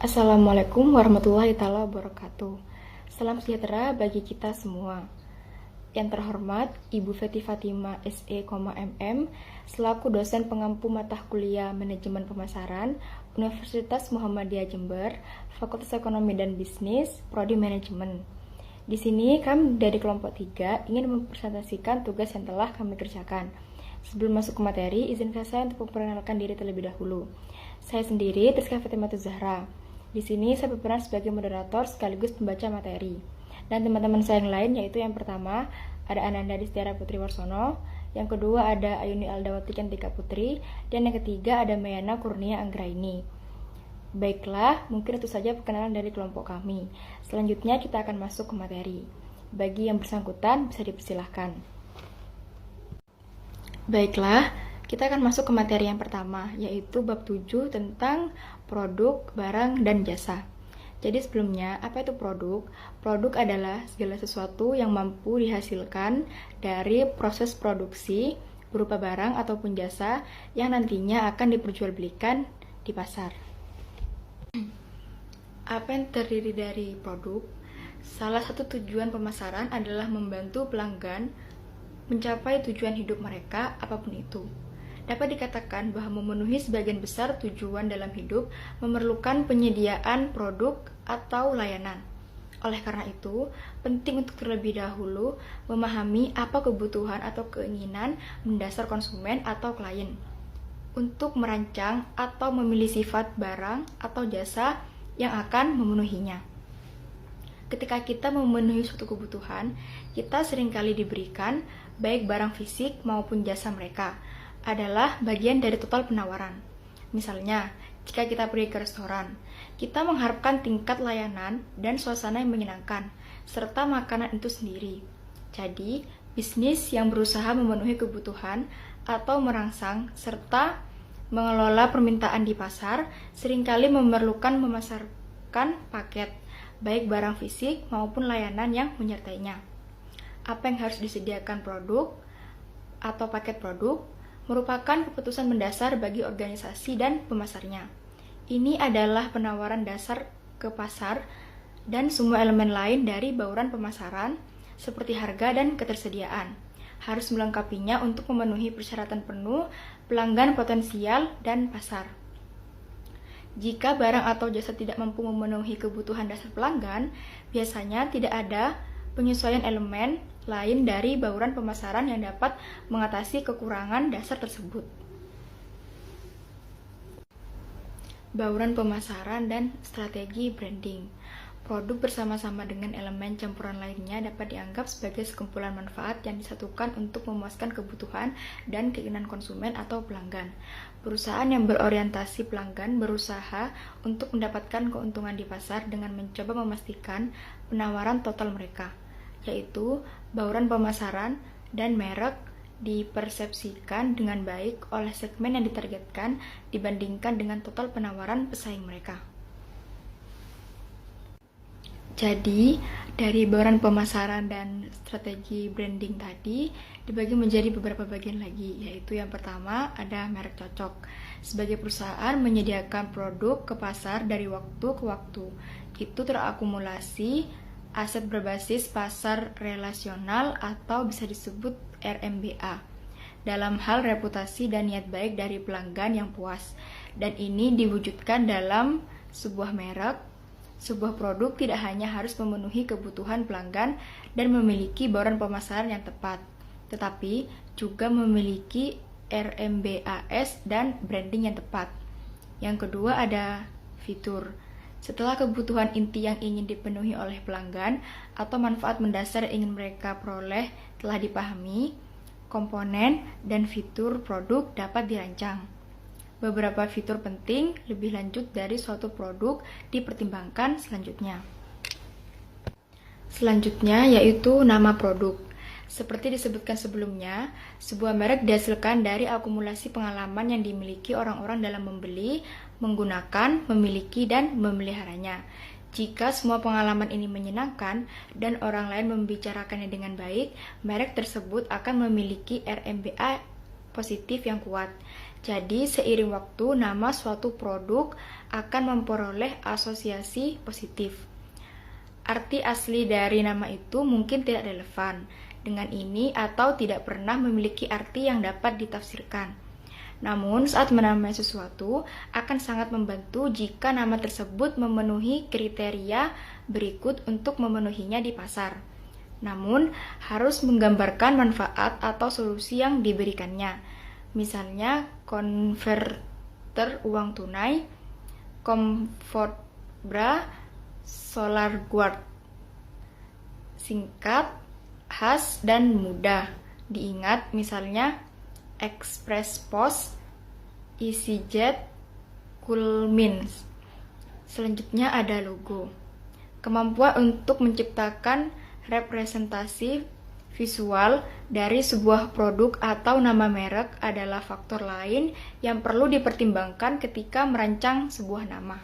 Assalamualaikum warahmatullahi taala wabarakatuh. Salam sejahtera bagi kita semua. Yang terhormat Ibu Feti Fatima SE, MM, selaku dosen pengampu mata kuliah Manajemen Pemasaran Universitas Muhammadiyah Jember, Fakultas Ekonomi dan Bisnis, Prodi Manajemen. Di sini kami dari kelompok 3 ingin mempresentasikan tugas yang telah kami kerjakan. Sebelum masuk ke materi, izinkan saya untuk memperkenalkan diri terlebih dahulu. Saya sendiri Rizka Fatimah Zahra. Di sini saya berperan sebagai moderator sekaligus pembaca materi. Dan teman-teman saya yang lain yaitu yang pertama ada Ananda Distiara Putri Warsono, yang kedua ada Ayuni Aldawati Cantika Putri, dan yang ketiga ada Mayana Kurnia Anggraini. Baiklah, mungkin itu saja perkenalan dari kelompok kami. Selanjutnya kita akan masuk ke materi. Bagi yang bersangkutan bisa dipersilahkan. Baiklah, kita akan masuk ke materi yang pertama, yaitu bab 7 tentang produk, barang, dan jasa. Jadi sebelumnya, apa itu produk? Produk adalah segala sesuatu yang mampu dihasilkan dari proses produksi berupa barang ataupun jasa yang nantinya akan diperjualbelikan di pasar. Apa yang terdiri dari produk? Salah satu tujuan pemasaran adalah membantu pelanggan mencapai tujuan hidup mereka apapun itu. Dapat dikatakan bahwa memenuhi sebagian besar tujuan dalam hidup memerlukan penyediaan produk atau layanan. Oleh karena itu, penting untuk terlebih dahulu memahami apa kebutuhan atau keinginan mendasar konsumen atau klien untuk merancang atau memilih sifat barang atau jasa yang akan memenuhinya. Ketika kita memenuhi suatu kebutuhan, kita seringkali diberikan baik barang fisik maupun jasa mereka adalah bagian dari total penawaran. Misalnya, jika kita pergi ke restoran, kita mengharapkan tingkat layanan dan suasana yang menyenangkan, serta makanan itu sendiri. Jadi, bisnis yang berusaha memenuhi kebutuhan atau merangsang serta mengelola permintaan di pasar seringkali memerlukan memasarkan paket, baik barang fisik maupun layanan yang menyertainya. Apa yang harus disediakan produk atau paket produk merupakan keputusan mendasar bagi organisasi dan pemasarnya. Ini adalah penawaran dasar ke pasar dan semua elemen lain dari bauran pemasaran seperti harga dan ketersediaan harus melengkapinya untuk memenuhi persyaratan penuh pelanggan potensial dan pasar. Jika barang atau jasa tidak mampu memenuhi kebutuhan dasar pelanggan, biasanya tidak ada penyesuaian elemen lain dari bauran pemasaran yang dapat mengatasi kekurangan dasar tersebut. Bauran pemasaran dan strategi branding. Produk bersama-sama dengan elemen campuran lainnya dapat dianggap sebagai sekumpulan manfaat yang disatukan untuk memuaskan kebutuhan dan keinginan konsumen atau pelanggan. Perusahaan yang berorientasi pelanggan berusaha untuk mendapatkan keuntungan di pasar dengan mencoba memastikan penawaran total mereka, yaitu bauran pemasaran dan merek dipersepsikan dengan baik oleh segmen yang ditargetkan dibandingkan dengan total penawaran pesaing mereka. Jadi, dari bauran pemasaran dan strategi branding tadi dibagi menjadi beberapa bagian lagi, yaitu yang pertama ada merek cocok. Sebagai perusahaan menyediakan produk ke pasar dari waktu ke waktu, itu terakumulasi aset berbasis pasar relasional atau bisa disebut RMBA dalam hal reputasi dan niat baik dari pelanggan yang puas, dan ini diwujudkan dalam sebuah merek. Sebuah produk tidak hanya harus memenuhi kebutuhan pelanggan dan memiliki bauran pemasaran yang tepat, tetapi juga memiliki RMBAS dan branding yang tepat. Yang kedua ada fitur. Setelah kebutuhan inti yang ingin dipenuhi oleh pelanggan atau manfaat mendasar yang ingin mereka peroleh telah dipahami, komponen dan fitur produk dapat dirancang. Beberapa fitur penting lebih lanjut dari suatu produk dipertimbangkan selanjutnya. Selanjutnya yaitu nama produk. Seperti disebutkan sebelumnya, sebuah merek dihasilkan dari akumulasi pengalaman yang dimiliki orang-orang dalam membeli, menggunakan, memiliki, dan memeliharanya. Jika semua pengalaman ini menyenangkan dan orang lain membicarakannya dengan baik, merek tersebut akan memiliki RMBA positif yang kuat. Jadi, seiring waktu, nama suatu produk akan memperoleh asosiasi positif. Arti asli dari nama itu mungkin tidak relevan dengan ini atau tidak pernah memiliki arti yang dapat ditafsirkan. Namun, saat menamai sesuatu akan sangat membantu jika nama tersebut memenuhi kriteria berikut untuk memenuhinya di pasar. Namun, harus menggambarkan manfaat atau solusi yang diberikannya. Misalnya, konverter uang tunai, comfort bra, solar guard. Singkat, khas, dan mudah diingat, misalnya Express Post, EasyJet, Coolmins. Selanjutnya ada logo. Kemampuan untuk menciptakan representasi visual dari sebuah produk atau nama merek adalah faktor lain yang perlu dipertimbangkan ketika merancang sebuah nama.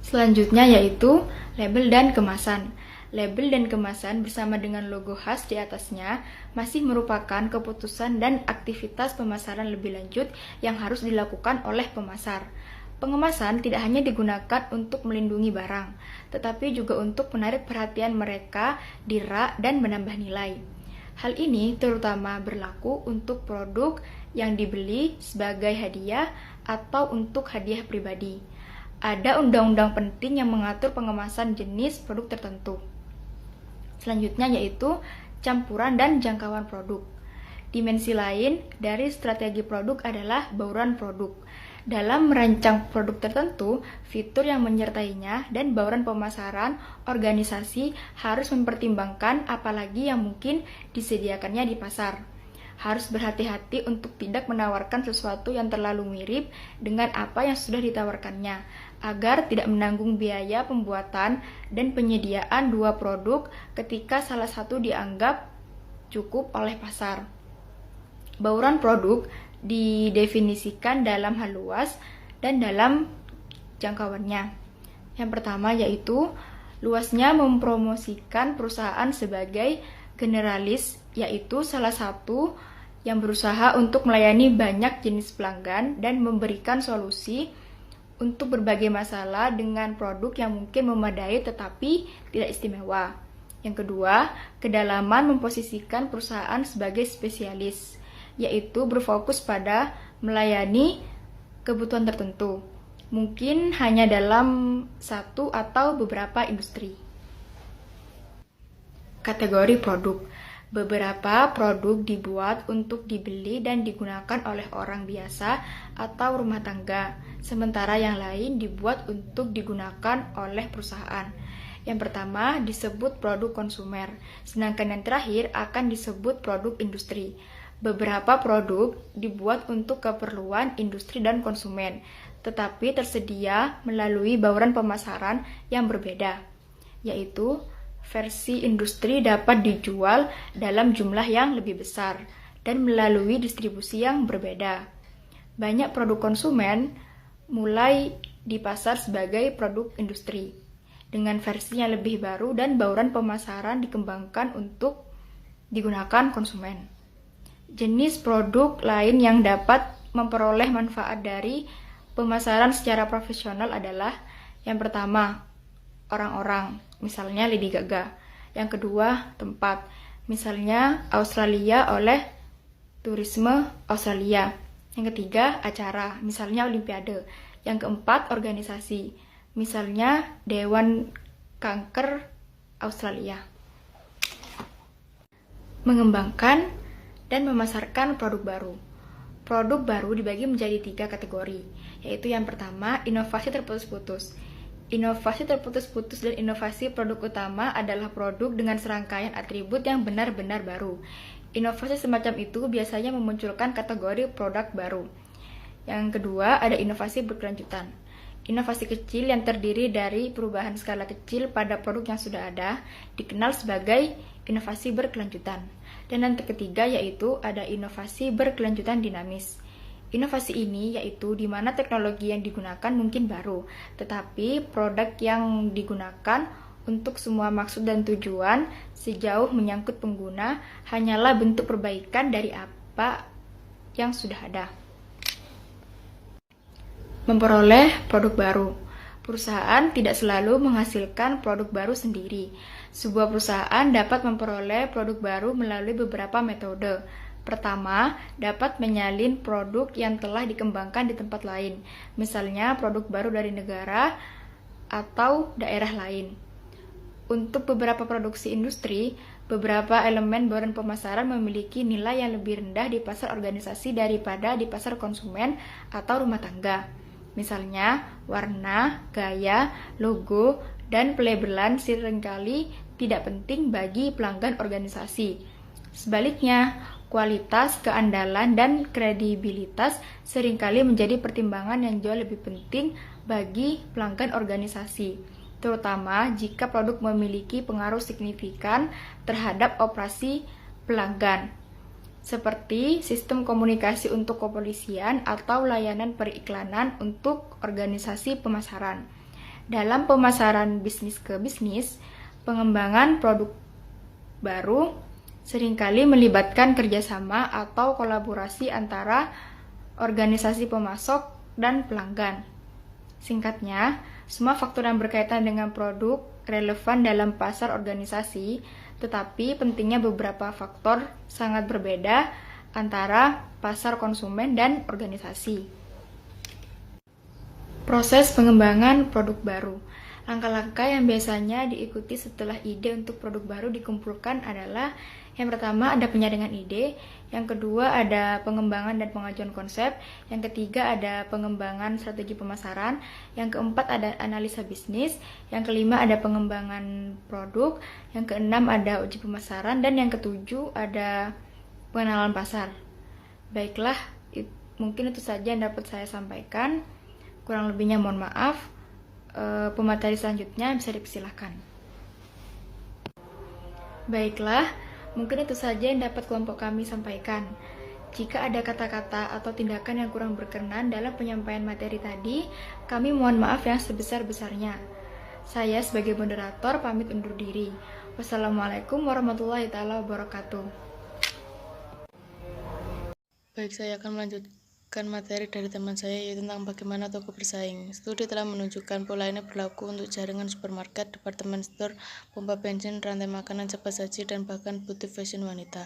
Selanjutnya yaitu label dan kemasan. Label dan kemasan bersama dengan logo khas di atasnya masih merupakan keputusan dan aktivitas pemasaran lebih lanjut yang harus dilakukan oleh pemasar. Pengemasan tidak hanya digunakan untuk melindungi barang, tetapi juga untuk menarik perhatian mereka di rak dan menambah nilai. Hal ini terutama berlaku untuk produk yang dibeli sebagai hadiah atau untuk hadiah pribadi. Ada undang-undang penting yang mengatur pengemasan jenis produk tertentu. Selanjutnya yaitu campuran dan jangkauan produk. Dimensi lain dari strategi produk adalah bauran produk. Dalam merancang produk tertentu, fitur yang menyertainya dan bauran pemasaran organisasi harus mempertimbangkan apalagi yang mungkin disediakannya di pasar. Harus berhati-hati untuk tidak menawarkan sesuatu yang terlalu mirip dengan apa yang sudah ditawarkannya, agar tidak menanggung biaya pembuatan dan penyediaan dua produk ketika salah satu dianggap cukup oleh pasar. Bauran produk didefinisikan dalam hal luas dan dalam jangkauannya. Yang pertama yaitu luasnya mempromosikan perusahaan sebagai generalis, yaitu salah satu yang berusaha untuk melayani banyak jenis pelanggan dan memberikan solusi untuk berbagai masalah dengan produk yang mungkin memadai tetapi tidak istimewa. Yang kedua, kedalaman memposisikan perusahaan sebagai spesialis, yaitu berfokus pada melayani kebutuhan tertentu, mungkin hanya dalam satu atau beberapa industri. Kategori produk. Beberapa produk dibuat untuk dibeli dan digunakan oleh orang biasa atau rumah tangga, sementara yang lain dibuat untuk digunakan oleh perusahaan. Yang pertama disebut produk konsumer, sedangkan yang terakhir akan disebut produk industri. Beberapa produk dibuat untuk keperluan industri dan konsumen, tetapi tersedia melalui bauran pemasaran yang berbeda, yaitu versi industri dapat dijual dalam jumlah yang lebih besar dan melalui distribusi yang berbeda. Banyak produk konsumen mulai dipasar sebagai produk industri, dengan versi yang lebih baru dan bauran pemasaran dikembangkan untuk digunakan konsumen. Jenis produk lain yang dapat memperoleh manfaat dari pemasaran secara profesional adalah yang pertama, orang-orang, misalnya Lady Gaga. Yang kedua, tempat, misalnya Australia oleh Turisme Australia. Yang ketiga, acara, misalnya Olimpiade. Yang keempat, organisasi, misalnya Dewan Kanker Australia. Mengembangkan dan memasarkan produk baru. Produk baru dibagi menjadi 3 kategori, yaitu yang pertama, inovasi terputus-putus. Inovasi terputus-putus dan inovasi produk utama adalah produk dengan serangkaian atribut yang benar-benar baru. Inovasi semacam itu biasanya memunculkan kategori produk baru. Yang kedua, ada inovasi berkelanjutan. Inovasi kecil yang terdiri dari perubahan skala kecil pada produk yang sudah ada dikenal sebagai inovasi berkelanjutan. Dan yang ketiga yaitu ada inovasi berkelanjutan dinamis. Inovasi ini yaitu di mana teknologi yang digunakan mungkin baru, tetapi produk yang digunakan untuk semua maksud dan tujuan sejauh menyangkut pengguna hanyalah bentuk perbaikan dari apa yang sudah ada. Memperoleh produk baru. Perusahaan tidak selalu menghasilkan produk baru sendiri. Sebuah perusahaan dapat memperoleh produk baru melalui beberapa metode. Pertama, dapat menyalin produk yang telah dikembangkan di tempat lain, misalnya produk baru dari negara atau daerah lain. Untuk beberapa produksi industri, beberapa elemen bahan pemasaran memiliki nilai yang lebih rendah di pasar organisasi daripada di pasar konsumen atau rumah tangga. Misalnya, warna, gaya, logo, dan pelabelan seringkali tidak penting bagi pelanggan organisasi. Sebaliknya, kualitas, keandalan, dan kredibilitas seringkali menjadi pertimbangan yang jauh lebih penting bagi pelanggan organisasi, terutama jika produk memiliki pengaruh signifikan terhadap operasi pelanggan, seperti sistem komunikasi untuk kepolisian atau layanan periklanan untuk organisasi pemasaran. Dalam pemasaran bisnis ke bisnis, pengembangan produk baru seringkali melibatkan kerjasama atau kolaborasi antara organisasi pemasok dan pelanggan. Singkatnya, semua faktor yang berkaitan dengan produk relevan dalam pasar organisasi, tetapi pentingnya beberapa faktor sangat berbeda antara pasar konsumen dan organisasi. Proses pengembangan produk baru. Langkah-langkah yang biasanya diikuti setelah ide untuk produk baru dikumpulkan adalah: yang pertama ada penyaringan ide, yang kedua ada pengembangan dan pengajuan konsep, yang ketiga ada pengembangan strategi pemasaran, yang keempat ada analisa bisnis, yang kelima ada pengembangan produk, yang keenam ada uji pemasaran, dan yang ketujuh ada pengenalan pasar. Baiklah, mungkin itu saja yang dapat saya sampaikan. Kurang lebihnya mohon maaf. Pemateri selanjutnya bisa dipersilahkan. Baiklah, mungkin itu saja yang dapat kelompok kami sampaikan. Jika ada kata-kata atau tindakan yang kurang berkenan dalam penyampaian materi tadi, kami mohon maaf yang sebesar-besarnya. Saya sebagai moderator pamit undur diri. Wassalamualaikum warahmatullahi wabarakatuh. Baik, saya akan melanjutkan materi dari teman saya, yaitu tentang bagaimana toko bersaing. Studi telah menunjukkan pola ini berlaku untuk jaringan supermarket, departemen store, pompa bensin, rantai makanan cepat saji, dan bahkan butik fashion wanita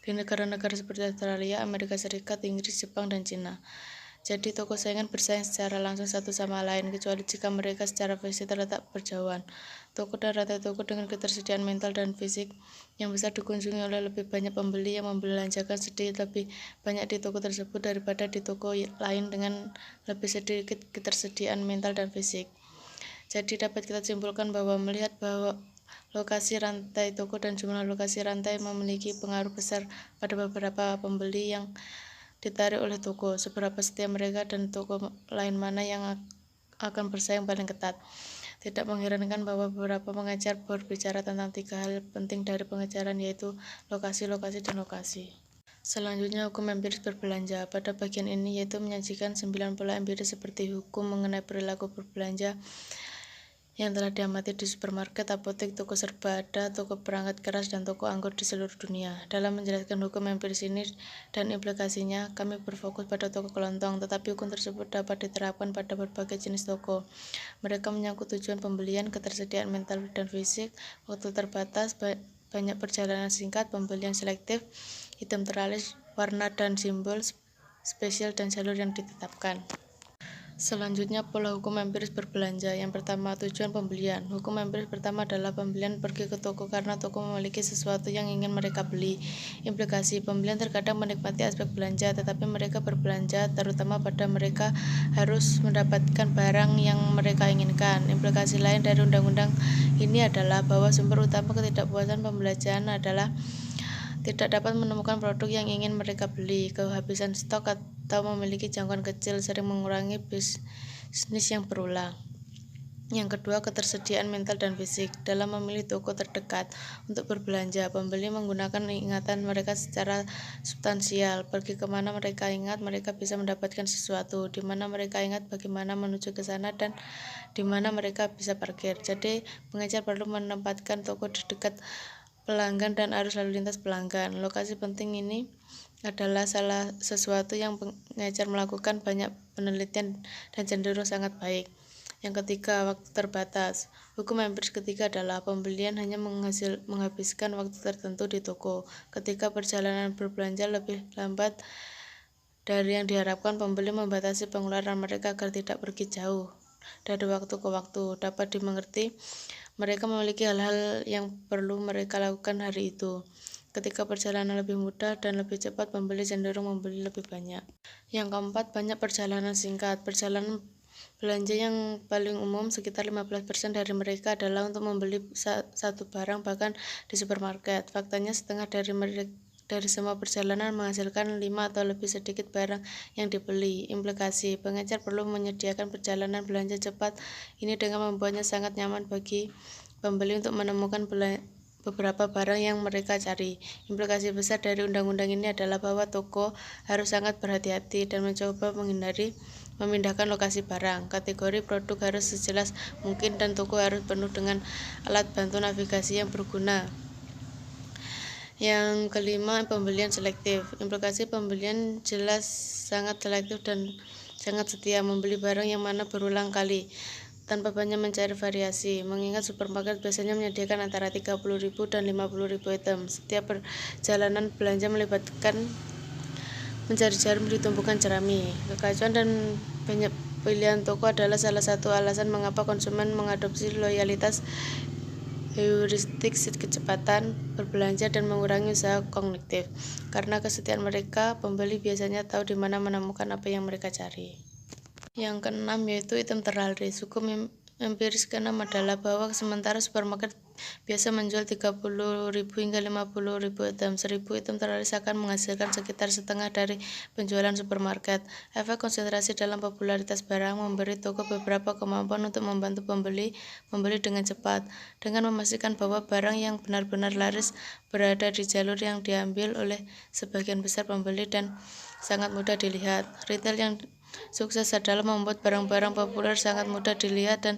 di negara-negara seperti Australia, Amerika Serikat, Inggris, Jepang, dan Cina. Jadi toko saingan bersaing secara langsung satu sama lain, kecuali jika mereka secara fisik terletak berjauhan. Toko dan rantai toko dengan ketersediaan mental dan fisik yang besar dikunjungi oleh lebih banyak pembeli yang membelanjakan sedikit lebih banyak di toko tersebut daripada di toko lain dengan lebih sedikit ketersediaan mental dan fisik. Jadi dapat kita simpulkan bahwa melihat bahwa lokasi rantai toko dan jumlah lokasi rantai memiliki pengaruh besar pada beberapa pembeli yang ditarik oleh toko, seberapa setia mereka, dan toko lain mana yang akan bersaing paling ketat. Tidak mengherankan bahwa beberapa pengajar berbicara tentang 3 hal penting dari pengejaran, yaitu lokasi, lokasi, dan lokasi. Selanjutnya, hukum empiris berbelanja. Pada bagian ini yaitu menyajikan 9 pola empiris seperti hukum mengenai perilaku berbelanja yang telah diamati di supermarket, apotek, toko serba ada, toko perangkat keras, dan toko anggur di seluruh dunia. Dalam menjelaskan hukum empiris ini dan implikasinya, kami berfokus pada toko kelontong, tetapi hukum tersebut dapat diterapkan pada berbagai jenis toko. Mereka menyangkut tujuan pembelian, ketersediaan mental dan fisik, waktu terbatas, banyak perjalanan singkat, pembelian selektif, item teralis, warna dan simbol spesial, dan jalur yang ditetapkan. Selanjutnya, pola hukum empiris berbelanja. Yang pertama, tujuan pembelian. Hukum empiris pertama adalah pembelian pergi ke toko karena toko memiliki sesuatu yang ingin mereka beli. Implikasi, pembelian terkadang menikmati aspek belanja, tetapi mereka berbelanja terutama pada mereka harus mendapatkan barang yang mereka inginkan. Implikasi lain dari undang-undang ini adalah bahwa sumber utama ketidakpuasan pembelanjaan adalah tidak dapat menemukan produk yang ingin mereka beli, kehabisan stok, atau memiliki jangkauan kecil, sering mengurangi bisnis yang berulang. Yang kedua, ketersediaan mental dan fisik. Dalam memilih toko terdekat untuk berbelanja, pembeli menggunakan ingatan mereka secara substansial. Pergi kemana mereka ingat, mereka bisa mendapatkan sesuatu. Di mana mereka ingat bagaimana menuju ke sana, dan di mana mereka bisa parkir. Jadi, pengejar perlu menempatkan toko di dekat pelanggan dan arus lalu lintas pelanggan. Lokasi penting ini adalah salah sesuatu yang pengecer melakukan banyak penelitian dan cenderung sangat baik. Yang ketiga, waktu terbatas. Hukum empiris ketiga adalah pembelian hanya menghabiskan waktu tertentu di toko. Ketika perjalanan berbelanja lebih lambat dari yang diharapkan, pembeli membatasi pengeluaran mereka agar tidak pergi jauh dari waktu ke waktu. Dapat dimengerti, mereka memiliki hal-hal yang perlu mereka lakukan hari itu. Ketika perjalanan lebih mudah dan lebih cepat, pembeli cenderung membeli lebih banyak. Yang keempat, banyak perjalanan singkat. Perjalanan belanja yang paling umum, sekitar 15% dari mereka adalah untuk membeli satu barang, bahkan di supermarket. Faktanya, setengah dari semua perjalanan menghasilkan 5 atau lebih sedikit barang yang dibeli. Implikasi, pengecer perlu menyediakan perjalanan belanja cepat ini dengan membuatnya sangat nyaman bagi pembeli untuk menemukan beberapa barang yang mereka cari. Implikasi besar dari undang-undang ini adalah bahwa toko harus sangat berhati-hati dan mencoba memindahkan lokasi barang. Kategori produk harus sejelas mungkin dan toko harus penuh dengan alat bantu navigasi yang berguna. Yang kelima, pembelian selektif. Implikasi pembelian jelas sangat selektif dan sangat setia, membeli barang yang mana berulang kali tanpa banyak mencari variasi, mengingat supermarket biasanya menyediakan antara 30.000 dan 50.000 item. Setiap perjalanan belanja melibatkan mencari jarum di tumpukan jerami. Kekacauan dan banyak pilihan toko adalah salah satu alasan mengapa konsumen mengadopsi loyalitas heuristik kecepatan berbelanja dan mengurangi usaha kognitif. Karena kesetiaan mereka, pembeli biasanya tahu di mana menemukan apa yang mereka cari. Yang keenam yaitu item terlaris. Hukum empiris keenam adalah bahwa sementara supermarket biasa menjual 30.000 hingga 50.000 item, 1.000 item terlaris akan menghasilkan sekitar setengah dari penjualan supermarket. Efek konsentrasi dalam popularitas barang memberi toko beberapa kemampuan untuk membantu pembeli membeli dengan cepat, dengan memastikan bahwa barang yang benar-benar laris berada di jalur yang diambil oleh sebagian besar pembeli dan sangat mudah dilihat. Retail yang sukses adalah membuat barang-barang populer sangat mudah dilihat dan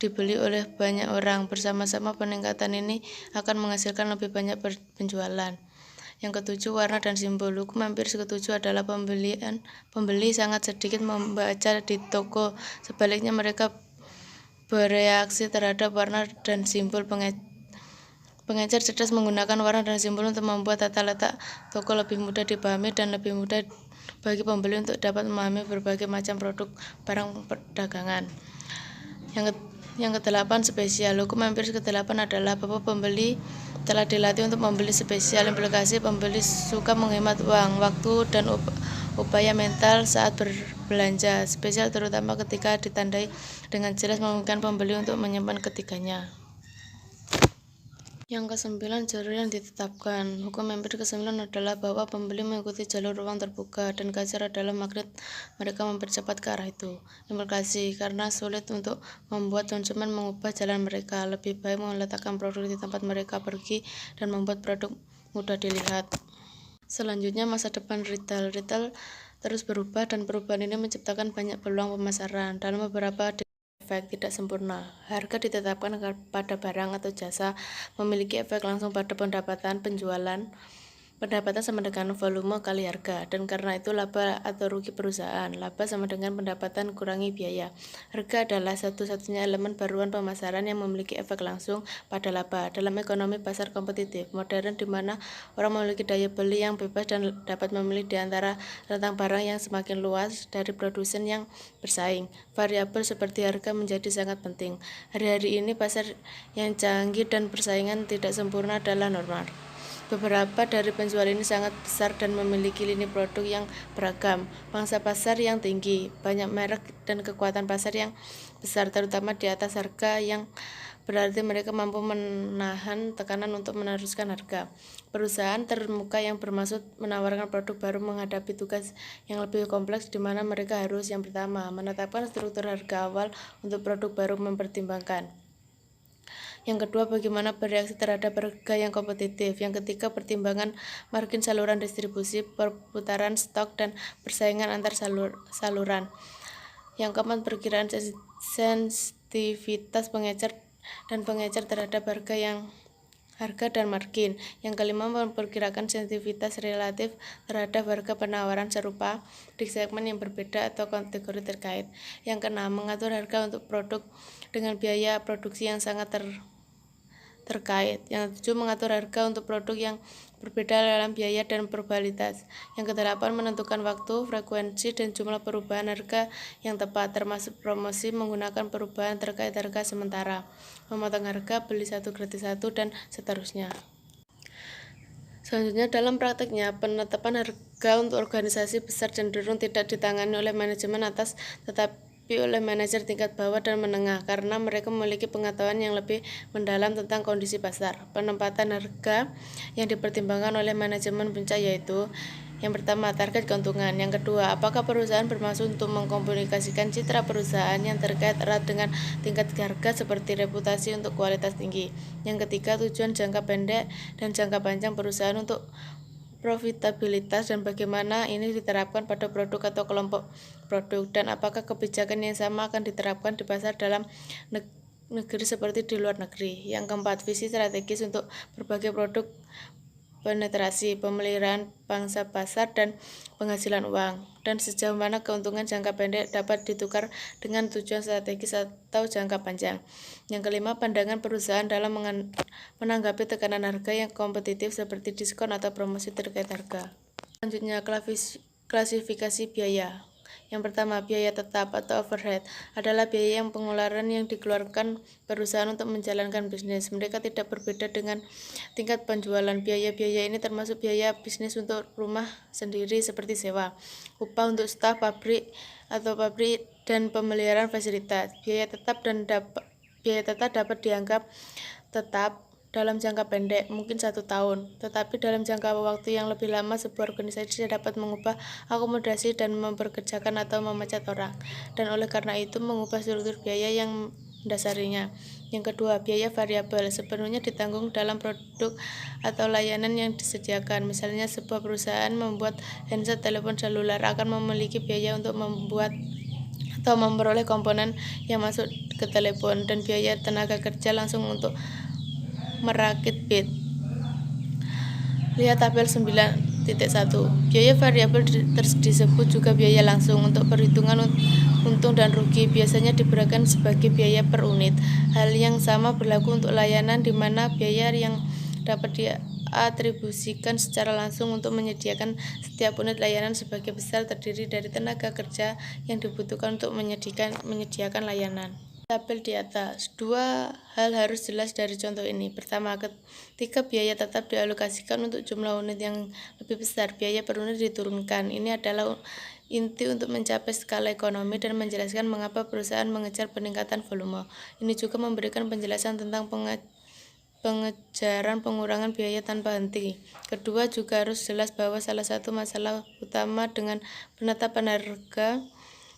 dibeli oleh banyak orang. Bersama-sama peningkatan ini akan menghasilkan lebih banyak penjualan. Yang ketujuh, warna dan simbol. Hukum empiris ketujuh adalah pembeli sangat sedikit membaca di toko. Sebaliknya, mereka bereaksi terhadap warna dan simbol. Pengecer cerdas menggunakan warna dan simbol untuk membuat tata letak toko lebih mudah dipahami dan lebih mudah bagi pembeli untuk dapat memahami berbagai macam produk barang perdagangan. Yang kedelapan, spesial. Hukum empiris kedelapan adalah bahwa pembeli telah dilatih untuk membeli spesial. Implikasi pembeli suka menghemat uang, waktu, dan upaya mental saat berbelanja. Spesial terutama ketika ditandai dengan jelas memungkinkan pembeli untuk menyimpan ketiganya. Yang kesembilan, jalur yang ditetapkan. Hukum empiris kesembilan adalah bahwa pembeli mengikuti jalur ruang terbuka dan kasir adalah magnet mereka mempercepat ke arah itu. Implikasi, karena sulit untuk membuat konsumen mengubah jalan mereka, lebih baik meletakkan produk di tempat mereka pergi dan membuat produk mudah dilihat. Selanjutnya, masa depan retail. Retail terus berubah dan perubahan ini menciptakan banyak peluang pemasaran. Dalam beberapa efek tidak sempurna. Harga ditetapkan pada barang atau jasa memiliki efek langsung pada pendapatan penjualan. Pendapatan sama dengan volume kali harga, dan karena itu laba atau rugi perusahaan. Laba sama dengan pendapatan kurangi biaya. Harga adalah satu-satunya elemen baruan pemasaran yang memiliki efek langsung pada laba. Dalam ekonomi pasar kompetitif modern di mana orang memiliki daya beli yang bebas dan dapat memilih di antara rentang barang yang semakin luas dari produsen yang bersaing, variabel seperti harga menjadi sangat penting. Hari-hari ini pasar yang canggih dan persaingan tidak sempurna adalah normal. Beberapa dari penjual ini sangat besar dan memiliki lini produk yang beragam, pangsa pasar yang tinggi, banyak merek, dan kekuatan pasar yang besar, terutama di atas harga, yang berarti mereka mampu menahan tekanan untuk meneruskan harga. Perusahaan terbuka yang bermaksud menawarkan produk baru menghadapi tugas yang lebih kompleks di mana mereka harus yang pertama menetapkan struktur harga awal untuk produk baru mempertimbangkan. Yang kedua, bagaimana bereaksi terhadap harga yang kompetitif. Yang ketiga, pertimbangan margin saluran distribusi, perputaran stok, dan persaingan antar saluran. Yang keempat, perkiraan sensitivitas pengecer dan pengecer terhadap harga dan margin. Yang kelima, memperkirakan sensitivitas relatif terhadap harga penawaran serupa di segmen yang berbeda atau kategori terkait. Yang keenam, mengatur harga untuk produk dengan biaya produksi yang sangat terkait. Yang ketujuh, mengatur harga untuk produk yang berbeda dalam biaya dan probabilitas. Yang kedelapan, menentukan waktu, frekuensi, dan jumlah perubahan harga yang tepat, termasuk promosi menggunakan perubahan terkait harga sementara, memotong harga, beli satu gratis satu, dan seterusnya. Selanjutnya, dalam prakteknya, penetapan harga untuk organisasi besar cenderung tidak ditangani oleh manajemen atas, tetapi oleh manajer tingkat bawah dan menengah, karena mereka memiliki pengetahuan yang lebih mendalam tentang kondisi pasar. Penempatan harga yang dipertimbangkan oleh manajemen puncak yaitu: yang pertama, target keuntungan. Yang kedua, apakah perusahaan bermaksud untuk mengkomunikasikan citra perusahaan yang terkait erat dengan tingkat harga seperti reputasi untuk kualitas tinggi. Yang ketiga, tujuan jangka pendek dan jangka panjang perusahaan untuk profitabilitas dan bagaimana ini diterapkan pada produk atau kelompok produk, dan apakah kebijakan yang sama akan diterapkan di pasar dalam negeri seperti di luar negeri. Yang keempat, visi strategis untuk berbagai produk, penetrasi, pemeliharaan pangsa pasar, dan penghasilan uang, dan sejauh mana keuntungan jangka pendek dapat ditukar dengan tujuan strategis atau jangka panjang. Yang kelima, pandangan perusahaan dalam menanggapi tekanan harga yang kompetitif seperti diskon atau promosi terkait harga. Selanjutnya, klasifikasi biaya. Yang pertama, biaya tetap atau overhead adalah biaya yang pengeluaran yang dikeluarkan perusahaan untuk menjalankan bisnis. Mereka tidak berbeda dengan tingkat penjualan. Biaya-biaya ini termasuk biaya bisnis untuk rumah sendiri seperti sewa, upah untuk staf pabrik dan pemeliharaan fasilitas. Biaya tetap dapat dianggap tetap dalam jangka pendek, mungkin 1 tahun, tetapi dalam jangka waktu yang lebih lama, sebuah organisasi dapat mengubah akomodasi dan mempekerjakan atau memecat orang, dan oleh karena itu mengubah struktur biaya yang mendasarinya. Yang kedua, biaya variabel sepenuhnya ditanggung dalam produk atau layanan yang disediakan. Misalnya, sebuah perusahaan membuat handset telepon seluler akan memiliki biaya untuk membuat atau memperoleh komponen yang masuk ke telepon, dan biaya tenaga kerja langsung untuk merakit bit. Lihat tabel 9.1. Biaya variabel disebut juga biaya langsung. Untuk perhitungan untung dan rugi biasanya diberikan sebagai biaya per unit. Hal yang sama berlaku untuk layanan, di mana biaya yang dapat diatribusikan secara langsung untuk menyediakan setiap unit layanan sebagai besar terdiri dari tenaga kerja yang dibutuhkan untuk menyediakan layanan. Tabel di atas. Dua hal harus jelas dari contoh ini. Pertama, ketika biaya tetap dialokasikan untuk jumlah unit yang lebih besar, biaya per unit diturunkan. Ini adalah inti untuk mencapai skala ekonomi dan menjelaskan mengapa perusahaan mengejar peningkatan volume. Ini juga memberikan penjelasan tentang pengejaran pengurangan biaya tanpa henti. Kedua, juga harus jelas bahwa salah satu masalah utama dengan penetapan harga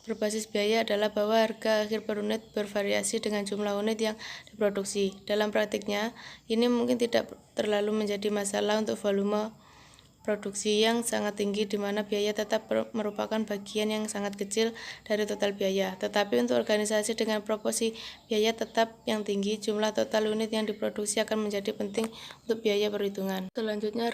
berbasis biaya adalah bahwa harga akhir per unit bervariasi dengan jumlah unit yang diproduksi. Dalam praktiknya, ini mungkin tidak terlalu menjadi masalah untuk volume produksi yang sangat tinggi, di mana biaya tetap merupakan bagian yang sangat kecil dari total biaya. Tetapi untuk organisasi dengan proporsi biaya tetap yang tinggi, jumlah total unit yang diproduksi akan menjadi penting untuk biaya perhitungan. Selanjutnya,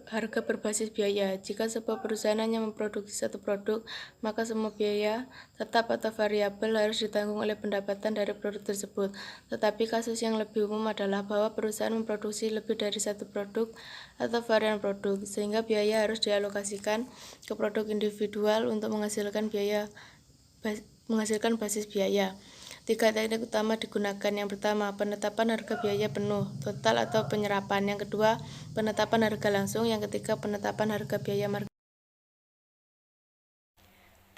harga berbasis biaya. Jika sebuah perusahaan hanya memproduksi satu produk, maka semua biaya tetap atau variabel harus ditanggung oleh pendapatan dari produk tersebut. Tetapi kasus yang lebih umum adalah bahwa perusahaan memproduksi lebih dari satu produk atau varian produk, sehingga biaya harus dialokasikan ke produk individual untuk menghasilkan basis biaya. 3 teknik utama digunakan. Yang pertama, penetapan harga biaya penuh, total atau penyerapan. Yang kedua, penetapan harga langsung. Yang ketiga, penetapan harga biaya market.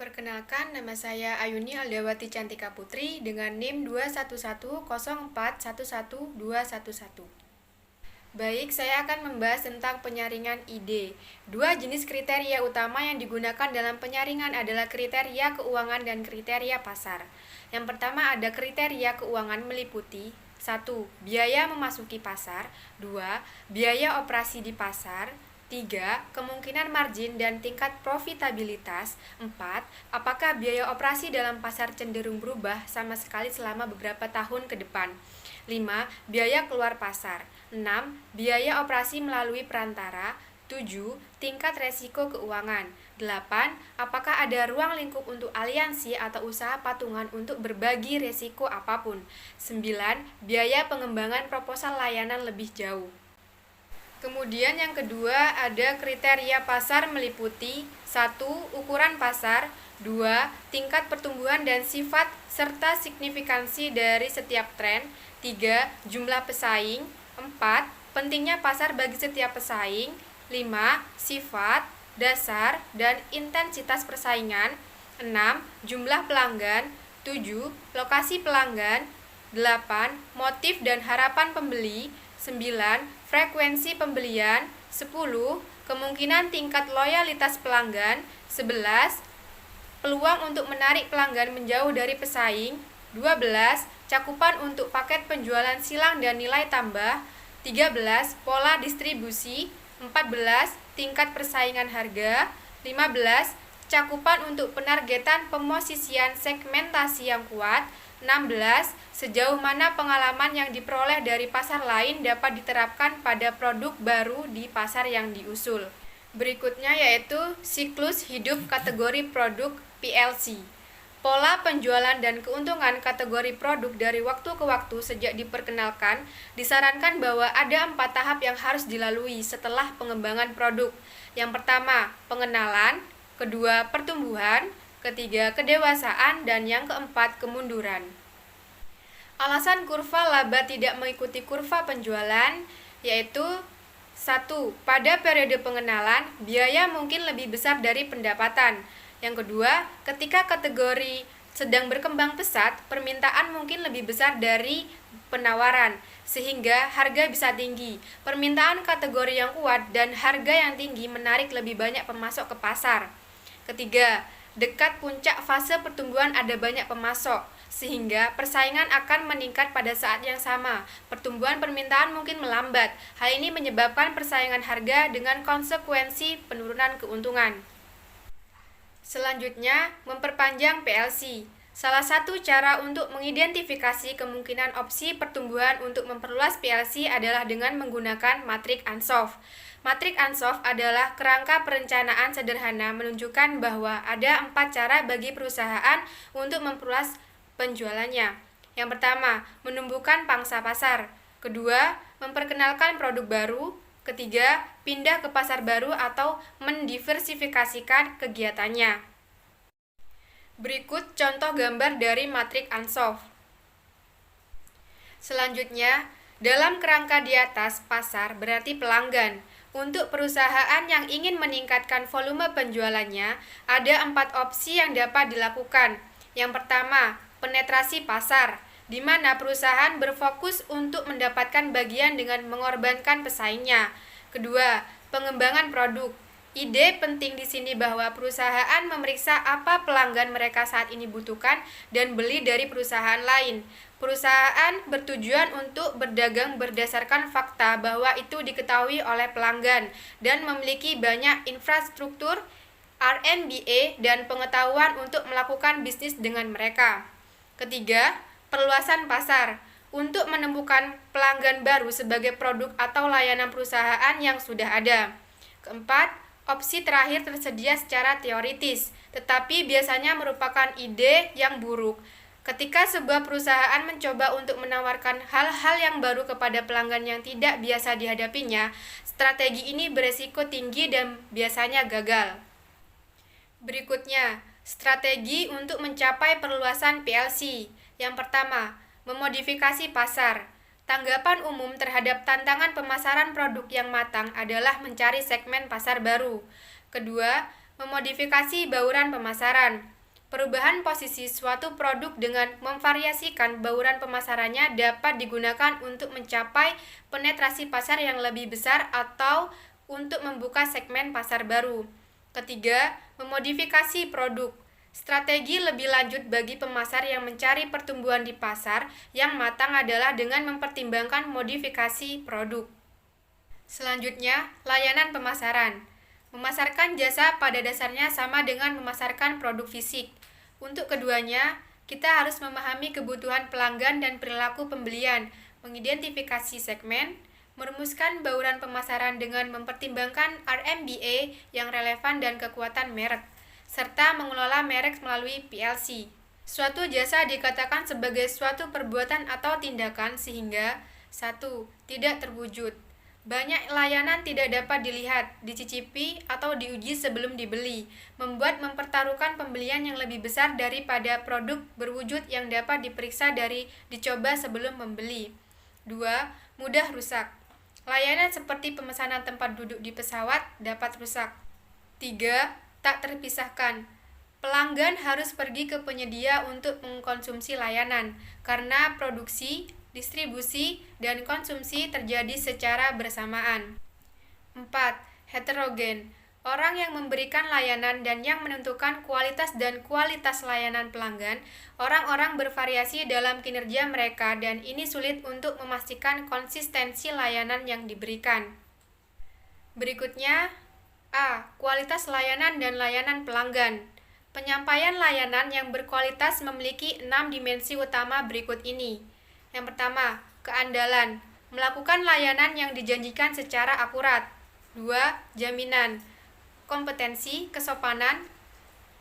Perkenalkan, nama saya Ayuni Aldawati Cantika Putri dengan NIM 21104111211. Baik, saya akan membahas tentang penyaringan ide. Dua jenis kriteria utama yang digunakan dalam penyaringan adalah kriteria keuangan dan kriteria pasar. Yang pertama ada kriteria keuangan meliputi 1. Biaya memasuki pasar. 2. Biaya operasi di pasar. 3. Kemungkinan margin dan tingkat profitabilitas. 4. Apakah biaya operasi dalam pasar cenderung berubah sama sekali selama beberapa tahun ke depan. 5. Biaya keluar pasar. 6. Biaya operasi melalui perantara. 7. Tingkat resiko keuangan. 8. Apakah ada ruang lingkup untuk aliansi atau usaha patungan untuk berbagi resiko apapun. 9. Biaya pengembangan proposal layanan lebih jauh. Kemudian yang kedua ada kriteria pasar meliputi 1. Ukuran pasar. 2. Tingkat pertumbuhan dan sifat serta signifikansi dari setiap tren. 3. Jumlah pesaing. 4. Pentingnya pasar bagi setiap pesaing. 5. Sifat, dasar, dan intensitas persaingan. 6. Jumlah pelanggan. 7. Lokasi pelanggan. 8. Motif dan harapan pembeli. 9. Frekuensi pembelian. 10. Kemungkinan tingkat loyalitas pelanggan. 11. Peluang untuk menarik pelanggan menjauh dari pesaing. 12. Cakupan untuk paket penjualan silang dan nilai tambah. 13. Pola distribusi. 14. Tingkat persaingan harga. 15. Cakupan untuk penargetan pemosisian segmentasi yang kuat. 16. Sejauh mana pengalaman yang diperoleh dari pasar lain dapat diterapkan pada produk baru di pasar yang diusul. Berikutnya yaitu siklus hidup kategori produk PLC. Pola penjualan dan keuntungan kategori produk dari waktu ke waktu sejak diperkenalkan, disarankan bahwa ada 4 tahap yang harus dilalui setelah pengembangan produk. Yang pertama, pengenalan. Kedua, pertumbuhan. Ketiga, kedewasaan. Dan yang keempat, kemunduran. Alasan kurva laba tidak mengikuti kurva penjualan yaitu 1. Pada periode pengenalan, biaya mungkin lebih besar dari pendapatan. Yang kedua, ketika kategori sedang berkembang pesat, permintaan mungkin lebih besar dari penawaran, sehingga harga bisa tinggi. Permintaan kategori yang kuat dan harga yang tinggi menarik lebih banyak pemasok ke pasar. Ketiga, dekat puncak fase pertumbuhan ada banyak pemasok, sehingga persaingan akan meningkat pada saat yang sama. Pertumbuhan permintaan mungkin melambat. Hal ini menyebabkan persaingan harga dengan konsekuensi penurunan keuntungan. Selanjutnya, memperpanjang PLC. Salah satu cara untuk mengidentifikasi kemungkinan opsi pertumbuhan untuk memperluas PLC adalah dengan menggunakan matrik Ansoff. Matrik Ansoff adalah kerangka perencanaan sederhana menunjukkan bahwa ada 4 cara bagi perusahaan untuk memperluas penjualannya. Yang pertama, menumbuhkan pangsa pasar. Kedua, memperkenalkan produk baru. Ketiga, pindah ke pasar baru atau mendiversifikasikan kegiatannya. Berikut contoh gambar dari matrik Ansoff. Selanjutnya, dalam kerangka di atas, pasar berarti pelanggan. Untuk perusahaan yang ingin meningkatkan volume penjualannya, ada 4 opsi yang dapat dilakukan. Yang pertama, penetrasi pasar, di mana perusahaan berfokus untuk mendapatkan bagian dengan mengorbankan pesaingnya. Kedua, pengembangan produk. Ide penting di sini bahwa perusahaan memeriksa apa pelanggan mereka saat ini butuhkan dan beli dari perusahaan lain. Perusahaan bertujuan untuk berdagang berdasarkan fakta bahwa itu diketahui oleh pelanggan dan memiliki banyak infrastruktur, R&D dan pengetahuan untuk melakukan bisnis dengan mereka. Ketiga, perluasan pasar untuk menemukan pelanggan baru sebagai produk atau layanan perusahaan yang sudah ada. Keempat, opsi terakhir tersedia secara teoritis, tetapi biasanya merupakan ide yang buruk. Ketika sebuah perusahaan mencoba untuk menawarkan hal-hal yang baru kepada pelanggan yang tidak biasa dihadapinya, strategi ini beresiko tinggi dan biasanya gagal. Berikutnya, strategi untuk mencapai perluasan PLC. Yang pertama, memodifikasi pasar. Tanggapan umum terhadap tantangan pemasaran produk yang matang adalah mencari segmen pasar baru. Kedua, memodifikasi bauran pemasaran. Perubahan posisi suatu produk dengan memvariasikan bauran pemasarannya dapat digunakan untuk mencapai penetrasi pasar yang lebih besar atau untuk membuka segmen pasar baru. Ketiga, memodifikasi produk. Strategi lebih lanjut bagi pemasar yang mencari pertumbuhan di pasar yang matang adalah dengan mempertimbangkan modifikasi produk. Selanjutnya, layanan pemasaran. Memasarkan jasa pada dasarnya sama dengan memasarkan produk fisik. Untuk keduanya, kita harus memahami kebutuhan pelanggan dan perilaku pembelian, mengidentifikasi segmen, merumuskan bauran pemasaran dengan mempertimbangkan RMBA yang relevan dan kekuatan merek, serta mengelola merek melalui PLC. Suatu jasa dikatakan sebagai suatu perbuatan atau tindakan sehingga 1. Tidak terwujud. Banyak layanan tidak dapat dilihat, dicicipi, atau diuji sebelum dibeli, membuat mempertaruhkan pembelian yang lebih besar daripada produk berwujud yang dapat diperiksa dari dicoba sebelum membeli. 2. Mudah rusak. Layanan seperti pemesanan tempat duduk di pesawat dapat rusak. 3. Tak terpisahkan. Pelanggan harus pergi ke penyedia untuk mengkonsumsi layanan, karena produksi, distribusi, dan konsumsi terjadi secara bersamaan. 4. Heterogen. Orang yang memberikan layanan dan yang menentukan kualitas dan kualitas layanan pelanggan, orang-orang bervariasi dalam kinerja mereka dan ini sulit untuk memastikan konsistensi layanan yang diberikan. Berikutnya, A. Kualitas layanan dan layanan pelanggan. Penyampaian layanan yang berkualitas memiliki 6 dimensi utama berikut ini. Yang pertama, keandalan. Melakukan layanan yang dijanjikan secara akurat. 2. Jaminan. Kompetensi, kesopanan,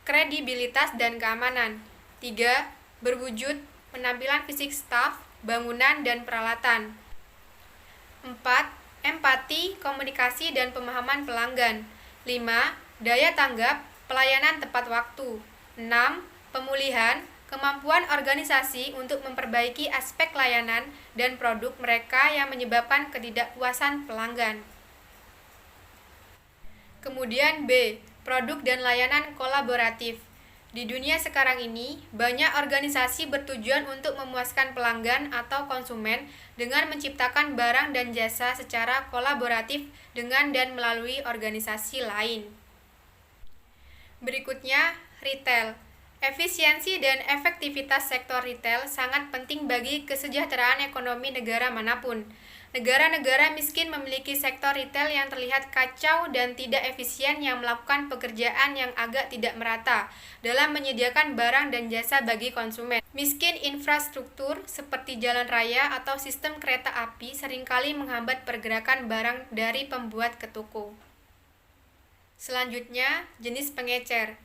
kredibilitas, dan keamanan. 3. Berwujud. Penampilan fisik staf, bangunan, dan peralatan. 4. Empati, komunikasi, dan pemahaman pelanggan. 5. Daya tanggap, pelayanan tepat waktu. 6. Pemulihan, kemampuan organisasi untuk memperbaiki aspek layanan dan produk mereka yang menyebabkan ketidakpuasan pelanggan. Kemudian B. Produk dan layanan kolaboratif. Di dunia sekarang ini, banyak organisasi bertujuan untuk memuaskan pelanggan atau konsumen dengan menciptakan barang dan jasa secara kolaboratif dengan dan melalui organisasi lain. Berikutnya, retail. Efisiensi dan efektivitas sektor retail sangat penting bagi kesejahteraan ekonomi negara manapun. Negara-negara miskin memiliki sektor retail yang terlihat kacau dan tidak efisien yang melakukan pekerjaan yang agak tidak merata dalam menyediakan barang dan jasa bagi konsumen. Miskin infrastruktur seperti jalan raya atau sistem kereta api seringkali menghambat pergerakan barang dari pembuat ke toko. Selanjutnya, jenis pengecer.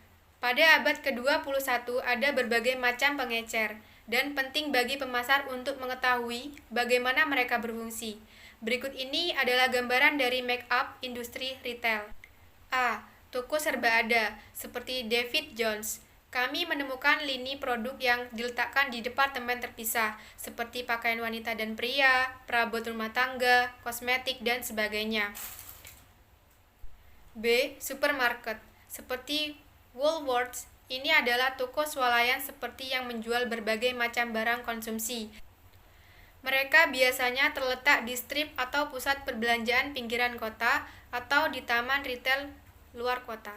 Pada abad ke-21 ada berbagai macam pengecer, dan penting bagi pemasar untuk mengetahui bagaimana mereka berfungsi. Berikut ini adalah gambaran dari make-up industri retail. A. Toko serba ada, seperti David Jones. Kami menemukan lini produk yang diletakkan di departemen terpisah, seperti pakaian wanita dan pria, perabot rumah tangga, kosmetik, dan sebagainya. B. Supermarket, seperti Woolworths. Ini adalah toko swalayan seperti yang menjual berbagai macam barang konsumsi. Mereka biasanya terletak di strip atau pusat perbelanjaan pinggiran kota atau di taman retail luar kota.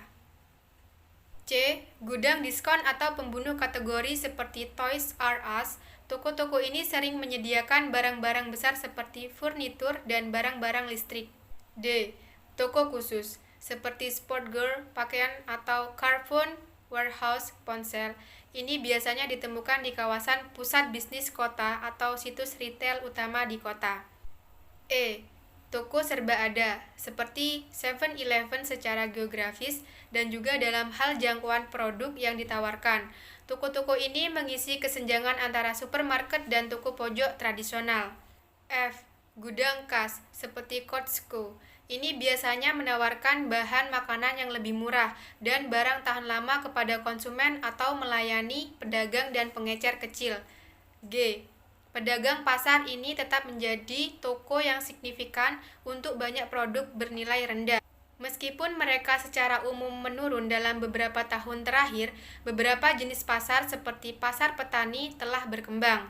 C. Gudang diskon atau pembunuh kategori seperti Toys R Us. Toko-toko ini sering menyediakan barang-barang besar seperti furnitur dan barang-barang listrik. D. Toko khusus seperti Sportgear, pakaian, atau Carphone Warehouse ponsel. Ini biasanya ditemukan di kawasan pusat bisnis kota atau situs retail utama di kota. E. Toko serba ada, seperti 7-Eleven secara geografis dan juga dalam hal jangkauan produk yang ditawarkan. Toko-toko ini mengisi kesenjangan antara supermarket dan toko pojok tradisional. F. Gudang khas, seperti Costco. Ini biasanya menawarkan bahan makanan yang lebih murah dan barang tahan lama kepada konsumen atau melayani pedagang dan pengecer kecil. G. Pedagang pasar ini tetap menjadi toko yang signifikan untuk banyak produk bernilai rendah. Meskipun mereka secara umum menurun dalam beberapa tahun terakhir, beberapa jenis pasar seperti pasar petani telah berkembang.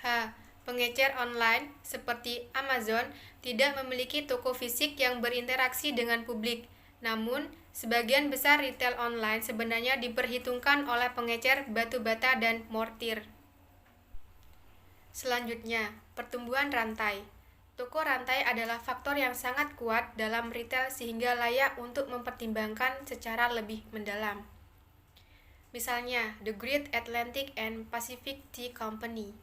H. Pengecer online seperti Amazon tidak memiliki toko fisik yang berinteraksi dengan publik. Namun, sebagian besar retail online sebenarnya diperhitungkan oleh pengecer batu bata dan mortir. Selanjutnya, pertumbuhan rantai. Toko rantai adalah faktor yang sangat kuat dalam retail sehingga layak untuk mempertimbangkan secara lebih mendalam. Misalnya, The Great Atlantic and Pacific Tea Company,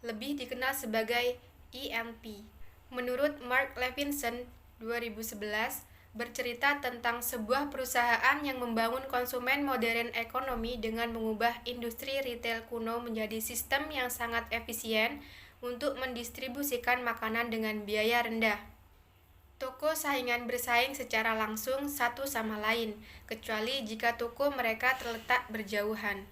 lebih dikenal sebagai EMP. Menurut Mark Levinson 2011, bercerita tentang sebuah perusahaan yang membangun konsumen modern ekonomi dengan mengubah industri retail kuno menjadi sistem yang sangat efisien untuk mendistribusikan makanan dengan biaya rendah. Toko saingan bersaing secara langsung satu sama lain, kecuali jika toko mereka terletak berjauhan.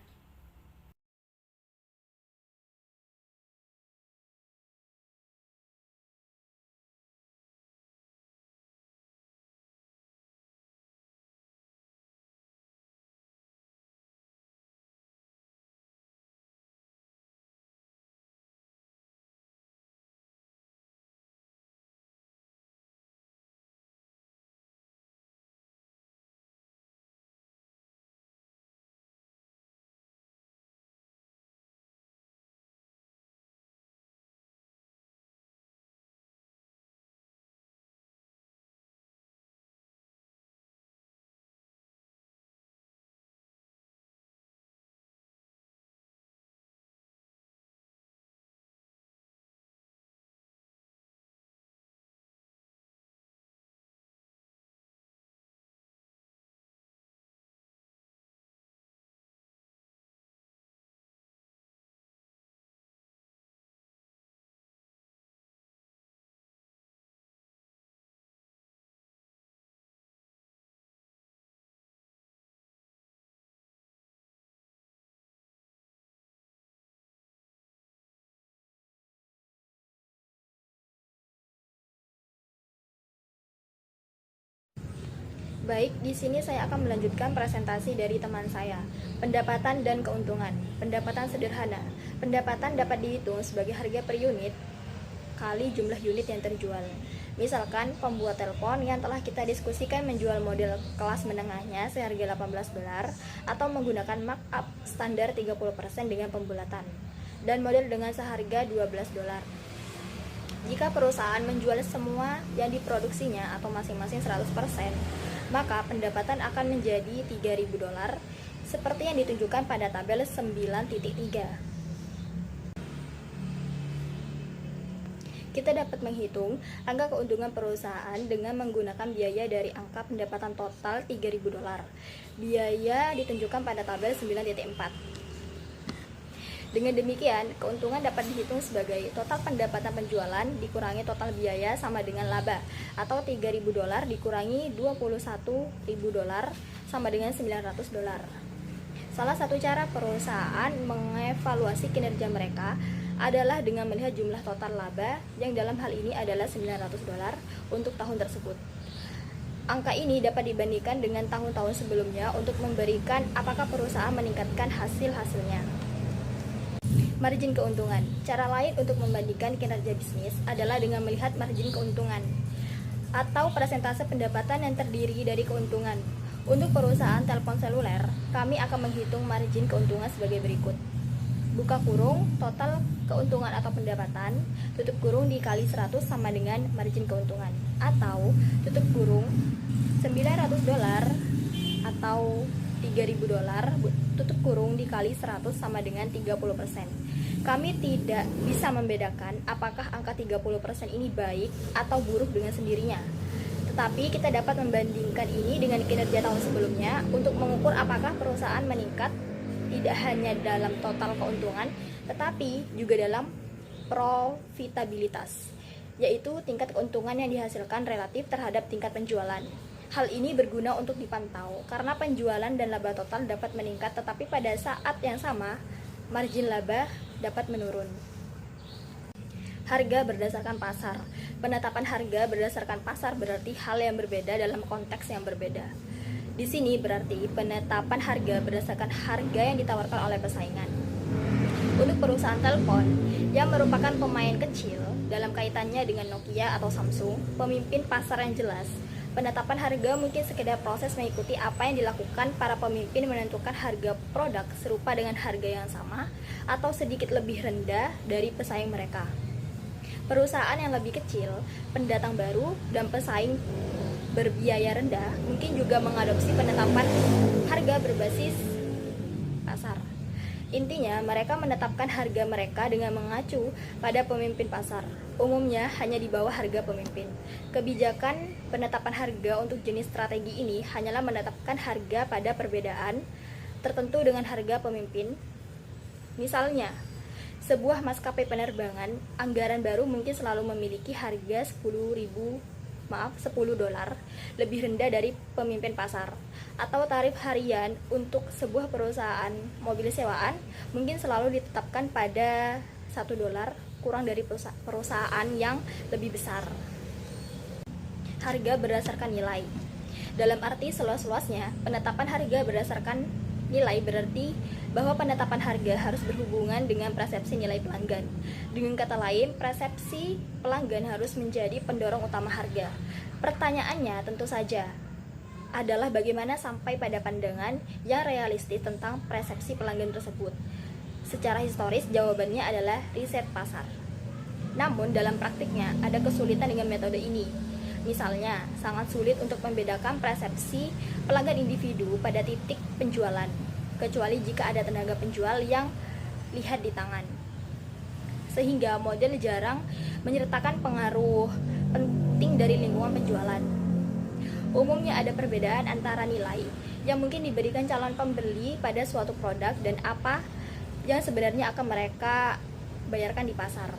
Baik, di sini saya akan melanjutkan presentasi dari teman saya. Pendapatan dan keuntungan. Pendapatan sederhana. Pendapatan dapat dihitung sebagai harga per unit kali jumlah unit yang terjual. Misalkan pembuat telepon yang telah kita diskusikan menjual model kelas menengahnya seharga $18 atau menggunakan markup standar 30% dengan pembulatan dan model dengan seharga $12. Jika perusahaan menjual semua yang diproduksinya atau masing-masing 100%, maka pendapatan akan menjadi $3.000 seperti yang ditunjukkan pada tabel 9.3. Kita dapat menghitung angka keuntungan perusahaan dengan menggunakan biaya dari angka pendapatan total $3.000. Biaya ditunjukkan pada tabel 9.4. Dengan demikian, keuntungan dapat dihitung sebagai total pendapatan penjualan dikurangi total biaya sama dengan laba, atau $3.000 dikurangi $21.000 sama dengan $900. Salah satu cara perusahaan mengevaluasi kinerja mereka adalah dengan melihat jumlah total laba yang dalam hal ini adalah $900 untuk tahun tersebut. Angka ini dapat dibandingkan dengan tahun-tahun sebelumnya untuk memberikan apakah perusahaan meningkatkan hasil-hasilnya. Margin keuntungan. Cara lain untuk membandingkan kinerja bisnis adalah dengan melihat margin keuntungan atau persentase pendapatan yang terdiri dari keuntungan. Untuk perusahaan telepon seluler, kami akan menghitung margin keuntungan sebagai berikut. Buka kurung, total keuntungan atau pendapatan, tutup kurung dikali 100 sama dengan margin keuntungan. Atau tutup kurung $900 atau $3.000, tutup kurung dikali 100 sama dengan 30%. Kami tidak bisa membedakan apakah angka 30% ini baik atau buruk dengan sendirinya. Tetapi kita dapat membandingkan ini dengan kinerja tahun sebelumnya untuk mengukur apakah perusahaan meningkat tidak hanya dalam total keuntungan, tetapi juga dalam profitabilitas, yaitu tingkat keuntungan yang dihasilkan relatif terhadap tingkat penjualan. Hal ini berguna untuk dipantau karena penjualan dan laba total dapat meningkat, tetapi pada saat yang sama margin laba dapat menurun. Harga berdasarkan pasar. Penetapan harga berdasarkan pasar berarti hal yang berbeda dalam konteks yang berbeda. Di sini berarti penetapan harga berdasarkan harga yang ditawarkan oleh pesaingan. Untuk perusahaan telepon yang merupakan pemain kecil dalam kaitannya dengan Nokia atau Samsung, pemimpin pasar yang jelas, penetapan harga mungkin sekedar proses mengikuti apa yang dilakukan para pemimpin menentukan harga produk serupa dengan harga yang sama atau sedikit lebih rendah dari pesaing mereka. Perusahaan yang lebih kecil, pendatang baru, dan pesaing berbiaya rendah mungkin juga mengadopsi penetapan harga berbasis pasar. Intinya, mereka menetapkan harga mereka dengan mengacu pada pemimpin pasar, umumnya hanya di bawah harga pemimpin. Kebijakan penetapan harga untuk jenis strategi ini hanyalah menetapkan harga pada perbedaan tertentu dengan harga pemimpin. Misalnya, sebuah maskapai penerbangan, anggaran baru mungkin selalu memiliki harga $10 lebih rendah dari pemimpin pasar, atau tarif harian untuk sebuah perusahaan mobil sewaan mungkin selalu ditetapkan pada $1 kurang dari perusahaan yang lebih besar. Harga berdasarkan nilai. Dalam arti seluas-luasnya, penetapan harga berdasarkan nilai berarti bahwa penetapan harga harus berhubungan dengan persepsi nilai pelanggan. Dengan kata lain, persepsi pelanggan harus menjadi pendorong utama harga. Pertanyaannya tentu saja adalah bagaimana sampai pada pandangan yang realistis tentang persepsi pelanggan tersebut. Secara historis, jawabannya adalah riset pasar. Namun, dalam praktiknya ada kesulitan dengan metode ini. Misalnya, sangat sulit untuk membedakan persepsi pelanggan individu pada titik penjualan, kecuali jika ada tenaga penjual yang lihat di tangan. Sehingga model jarang menyertakan pengaruh penting dari lingkungan penjualan. Umumnya ada perbedaan antara nilai yang mungkin diberikan calon pembeli pada suatu produk dan apa yang sebenarnya akan mereka bayarkan di pasar.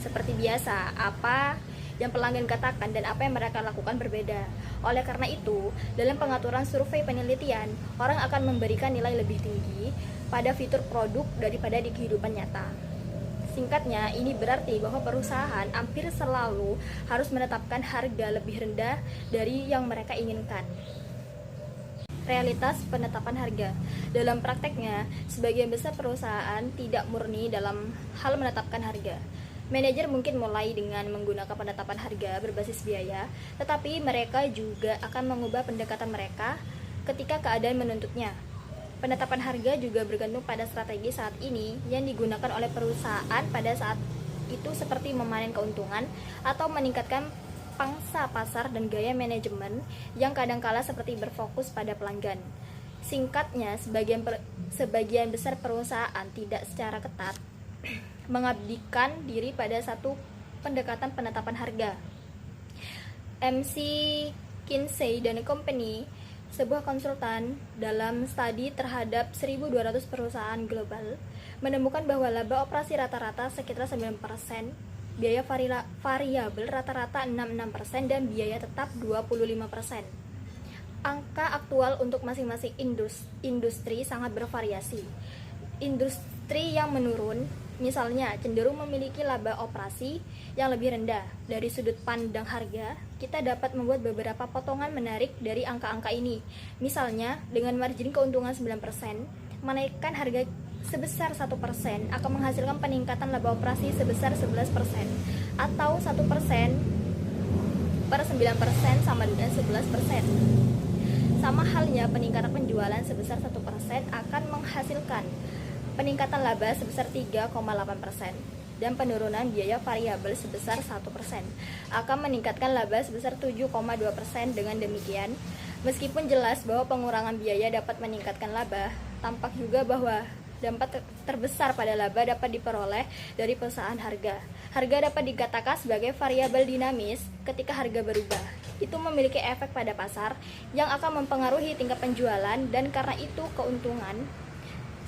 Seperti biasa, apa yang pelanggan katakan dan apa yang mereka lakukan berbeda. Oleh karena itu, dalam pengaturan survei penelitian, orang akan memberikan nilai lebih tinggi pada fitur produk daripada di kehidupan nyata. Singkatnya, ini berarti bahwa perusahaan hampir selalu harus menetapkan harga lebih rendah dari yang mereka inginkan. Realitas penetapan harga. Dalam prakteknya, sebagian besar perusahaan tidak murni dalam hal menetapkan harga. Manajer mungkin mulai dengan menggunakan penetapan harga berbasis biaya, tetapi mereka juga akan mengubah pendekatan mereka ketika keadaan menuntutnya. Penetapan harga juga bergantung pada strategi saat ini yang digunakan oleh perusahaan pada saat itu, seperti memanen keuntungan atau meningkatkan pangsa pasar dan gaya manajemen yang kadangkala seperti berfokus pada pelanggan. Singkatnya, sebagian besar perusahaan tidak secara ketat mengabdikan diri pada satu pendekatan penetapan harga. McKinsey & Company, sebuah konsultan dalam studi terhadap 1.200 perusahaan global, menemukan bahwa laba operasi rata-rata sekitar 9%, biaya variabel rata-rata 66%, dan biaya tetap 25%. Angka aktual untuk masing-masing industri sangat bervariasi. Industri yang menurun misalnya cenderung memiliki laba operasi yang lebih rendah. Dari sudut pandang harga, kita dapat membuat beberapa potongan menarik dari angka-angka ini. Misalnya, dengan margin keuntungan 9%, menaikkan harga sebesar 1% akan menghasilkan peningkatan laba operasi sebesar 11%, atau 1% per 9% sama dengan 11%. Sama halnya, peningkatan penjualan sebesar 1% akan menghasilkan peningkatan laba sebesar 3,8%, dan penurunan biaya variabel sebesar 1% akan meningkatkan laba sebesar 7,2%. Dengan demikian, meskipun jelas bahwa pengurangan biaya dapat meningkatkan laba, tampak juga bahwa dampak terbesar pada laba dapat diperoleh dari perusahaan harga. Harga dapat dikatakan sebagai variabel dinamis ketika harga berubah. Itu memiliki efek pada pasar yang akan mempengaruhi tingkat penjualan dan karena itu keuntungan.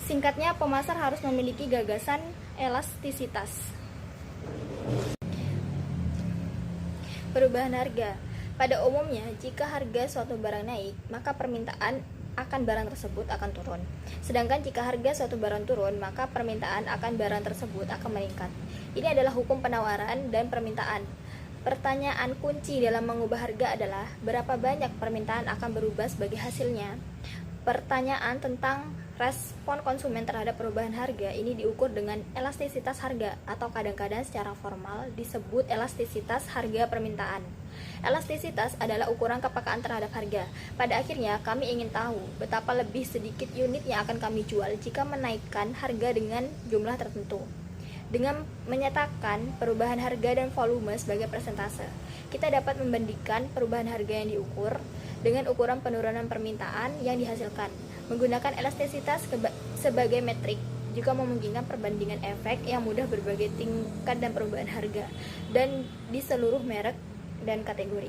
Singkatnya, pemasar harus memiliki gagasan elastisitas. Perubahan harga. Pada umumnya, jika harga suatu barang naik, maka permintaan akan barang tersebut akan turun. Sedangkan jika harga suatu barang turun, maka permintaan akan barang tersebut akan meningkat. Ini adalah hukum penawaran dan permintaan. Pertanyaan kunci dalam mengubah harga adalah berapa banyak permintaan akan berubah sebagai hasilnya. Pertanyaan tentang respon konsumen terhadap perubahan harga ini diukur dengan elastisitas harga, atau kadang-kadang secara formal disebut elastisitas harga permintaan. Elastisitas adalah ukuran kepekaan terhadap harga. Pada akhirnya, kami ingin tahu betapa lebih sedikit unit yang akan kami jual jika menaikkan harga dengan jumlah tertentu. Dengan menyatakan perubahan harga dan volume sebagai persentase, kita dapat membandingkan perubahan harga yang diukur dengan ukuran penurunan permintaan yang dihasilkan. Menggunakan elastisitas sebagai metrik juga memungkinkan perbandingan efek yang mudah berbagai tingkat dan perubahan harga dan di seluruh merek dan kategori.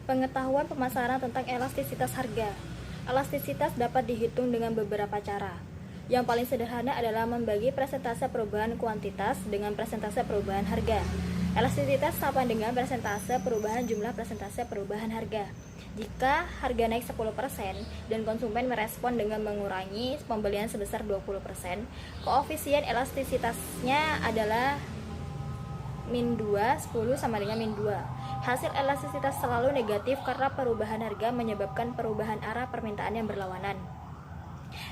Pengetahuan pemasaran tentang elastisitas harga. Elastisitas dapat dihitung dengan beberapa cara. Yang paling sederhana adalah membagi persentase perubahan kuantitas dengan persentase perubahan harga. Elastisitas sama dengan persentase perubahan jumlah persentase perubahan harga. Jika harga naik 10% dan konsumen merespon dengan mengurangi pembelian sebesar 20%, koefisien elastisitasnya adalah min 2, 10 sama dengan min 2. Hasil elastisitas selalu negatif karena perubahan harga menyebabkan perubahan arah permintaan yang berlawanan.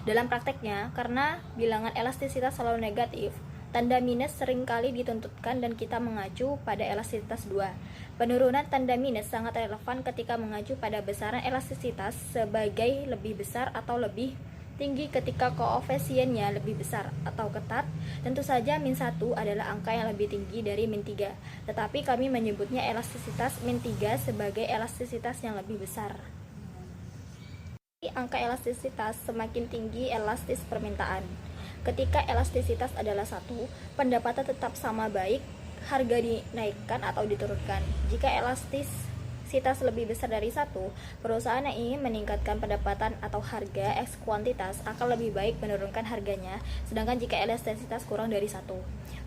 Dalam prakteknya, karena bilangan elastisitas selalu negatif, tanda minus seringkali dituntutkan dan kita mengacu pada elastisitas 2. Penurunan tanda minus sangat relevan ketika mengacu pada besaran elastisitas sebagai lebih besar atau lebih tinggi ketika koefisiennya lebih besar atau ketat. Tentu saja min 1 adalah angka yang lebih tinggi dari min 3, tetapi kami menyebutnya elastisitas min 3 sebagai elastisitas yang lebih besar. Angka elastisitas semakin tinggi elastis permintaan. Ketika elastisitas adalah 1, pendapatan tetap sama baik harga dinaikkan atau diturunkan. Jika elastisitas lebih besar dari 1, perusahaan yang ingin meningkatkan pendapatan atau harga X kuantitas akan lebih baik menurunkan harganya, sedangkan jika elastisitas kurang dari 1.